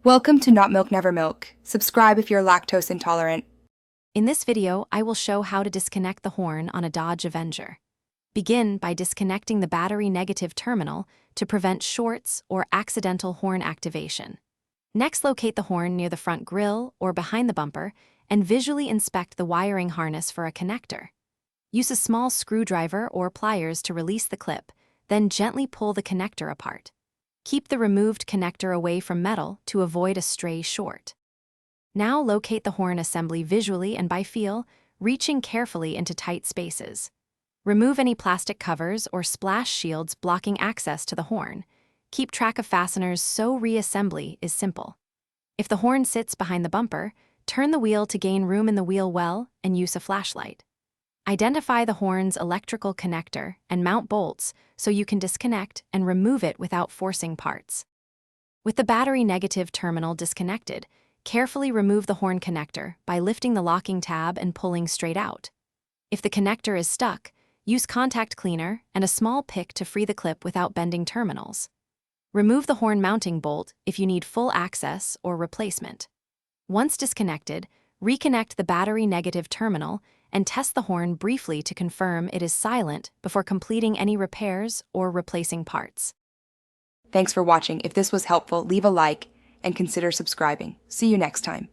Welcome to Not Milk Never Milk. Subscribe if you're lactose intolerant. In this video, I will show how to disconnect the horn on a Dodge Avenger. Begin by disconnecting the battery negative terminal to prevent shorts or accidental horn activation. Next, locate the horn near the front grille or behind the bumper and visually inspect the wiring harness for a connector. Use a small screwdriver or pliers to release the clip, then gently pull the connector apart. Keep the removed connector away from metal to avoid a stray short. Now locate the horn assembly visually and by feel, reaching carefully into tight spaces. Remove any plastic covers or splash shields blocking access to the horn. Keep track of fasteners so reassembly is simple. If the horn sits behind the bumper, turn the wheel to gain room in the wheel well and use a flashlight. Identify the horn's electrical connector and mount bolts so you can disconnect and remove it without forcing parts. With the battery negative terminal disconnected, carefully remove the horn connector by lifting the locking tab and pulling straight out. If the connector is stuck, use contact cleaner and a small pick to free the clip without bending terminals. Remove the horn mounting bolt if you need full access or replacement. Once disconnected, reconnect the battery negative terminal and test the horn briefly to confirm it is silent before completing any repairs or replacing parts. Thanks for watching. If this was helpful, leave a like and consider subscribing. See you next time.